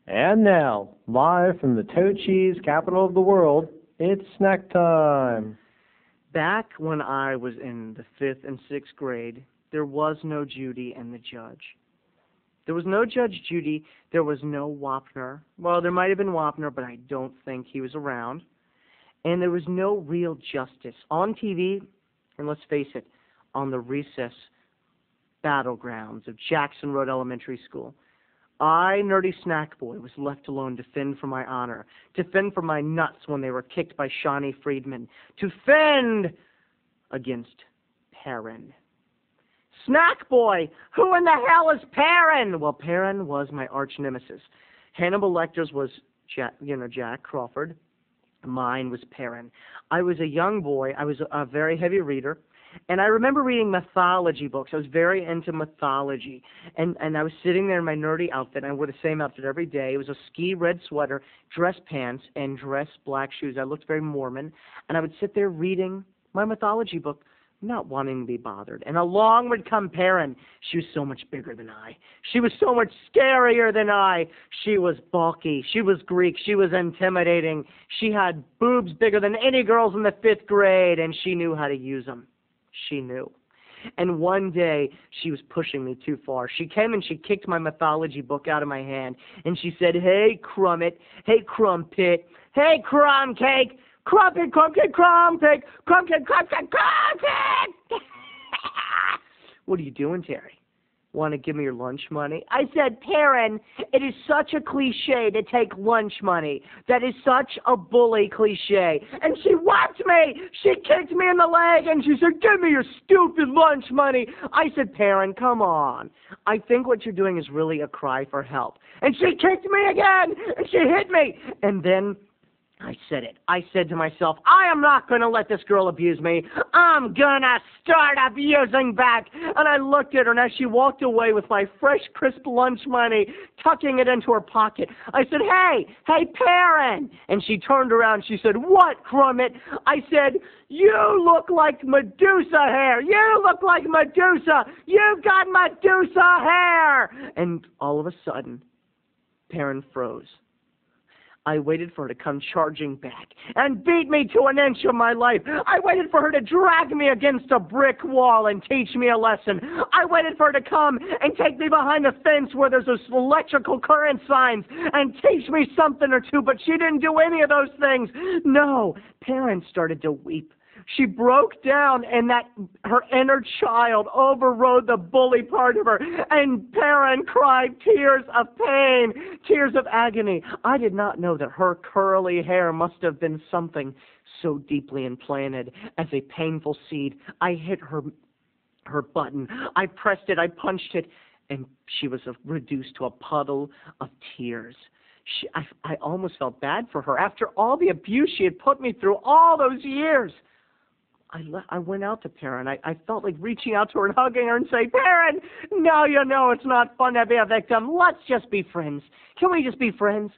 And now, live from the toe cheese capital of the world, it's snack time. Back when I was in the 5th and 6th grade, there was no Judy and the judge. There was no Judge Judy. There was no Wapner. Well, there might have been Wapner, but I don't think he was around. And there was no real justice. On TV, and let's face it, on the recess battlegrounds of Jackson Road Elementary School, I, nerdy Snackboy, was left alone to fend for my honor, to fend for my nuts when they were kicked by Shawnee Friedman, to fend against Perrin. Snackboy, who in the hell is Perrin? Well, Perrin was my arch nemesis. Hannibal Lecter's was Jack Crawford. Mine was Perrin. I was a young boy. I was a very heavy reader. And I remember reading mythology books. I was very into mythology. And I was sitting there in my nerdy outfit. I wore the same outfit every day. It was a ski red sweater, dress pants, and dress black shoes. I looked very Mormon. And I would sit there reading my mythology book, not wanting to be bothered. And along would come Perrin. She was so much bigger than I. She was so much scarier than I. She was bulky. She was Greek. She was intimidating. She had boobs bigger than any girls in the 5th grade, and she knew how to use them. She knew. And one day, she was pushing me too far. She came and she kicked my mythology book out of my hand, and she said, "Hey, Crummit. Hey, Crumpet. Hey, Crumb Cake. Crumpet, Crumpet, Crumpet, Crumpet, Crumpet, Crumpet." What are you doing, Terry? Want to give me your lunch money? I said, "Perrin, it is such a cliche to take lunch money. That is such a bully cliche." And she whacked me. She kicked me in the leg, and she said, "Give me your stupid lunch money." I said, "Perrin, come on. I think what you're doing is really a cry for help." And she kicked me again, and she hit me. And then I said it. I said to myself, I am not going to let this girl abuse me. I'm going to start abusing back. And I looked at her, and as she walked away with my fresh, crisp lunch money, tucking it into her pocket, I said, hey, Perrin. And she turned around. She said, "What, Crummit?" I said, "You look like Medusa hair. You look like Medusa. You've got Medusa hair." And all of a sudden, Perrin froze. I waited for her to come charging back and beat me to an inch of my life. I waited for her to drag me against a brick wall and teach me a lesson. I waited for her to come and take me behind the fence where there's those electrical current signs and teach me something or two, but she didn't do any of those things. No, Perrin started to weep. She broke down, and her inner child overrode the bully part of her, and Perrin cried tears of pain, tears of agony. I did not know that her curly hair must have been something so deeply implanted as a painful seed. I hit her button. I pressed it. I punched it, and she was reduced to a puddle of tears. I almost felt bad for her after all the abuse she had put me through all those years. I went out to Perrin. I felt like reaching out to her and hugging her and saying, "Perrin, no, you know it's not fun to be a victim. Let's just be friends. Can we just be friends?"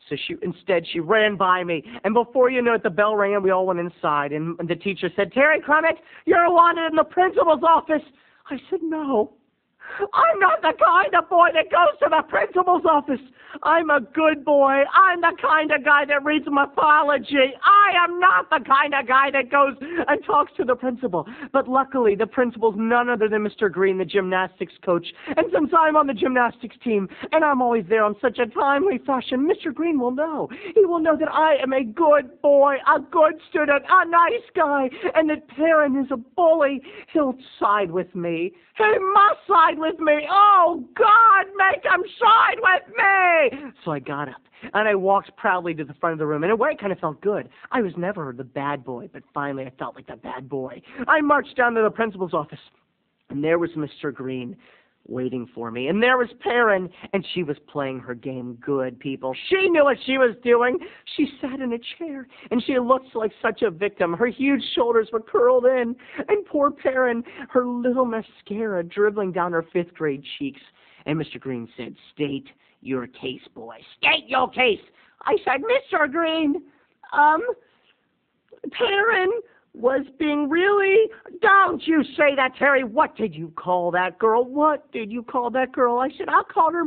So instead she ran by me, and before you know it, the bell rang and we all went inside, and the teacher said, "Terry Crummett, you're wanted in the principal's office." I said, "No, I'm not the kind of boy that goes to the principal's office. I'm a good boy. I'm the kind of guy that reads mythology. I am not the kind of guy that goes and talks to the principal." But luckily, the principal's none other than Mr. Green, the gymnastics coach. And since I'm on the gymnastics team, and I'm always there on such a timely fashion, Mr. Green will know. He will know that I am a good boy, a good student, a nice guy, and that Perrin is a bully. He'll side with me. He must side with me. Oh, God, make him side with me. So I got up, and I walked proudly to the front of the room. In a way, it kind of felt good. I was never the bad boy, but finally I felt like the bad boy. I marched down to the principal's office, and there was Mr. Green waiting for me. And there was Perrin, and she was playing her game good, people. She knew what she was doing. She sat in a chair, and she looked like such a victim. Her huge shoulders were curled in, and poor Perrin, her little mascara dribbling down her 5th grade cheeks. And Mr. Green said, "State your case, boy. State your case." I said, "Mr. Green, Perrin was being really..." "Don't you say that, Terry. What did you call that girl? What did you call that girl?" I said, "I'll call her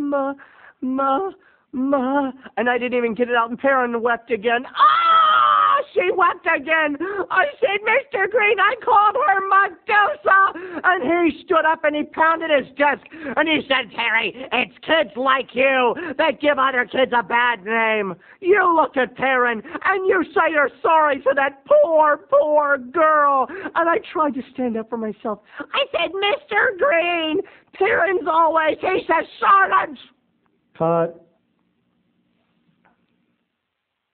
Ma, and I didn't even get it out, and Perrin wept again. Ah! She wept again. I said, Mr. Green, I called her Medusa. And he stood up and he pounded his desk, and he said, Terry, it's kids like you that give other kids a bad name. You look at Perrin, and you say you're sorry for that poor, poor girl. And I tried to stand up for myself. I said, Mr. Green, Perrin's always, he says, silence. Cut.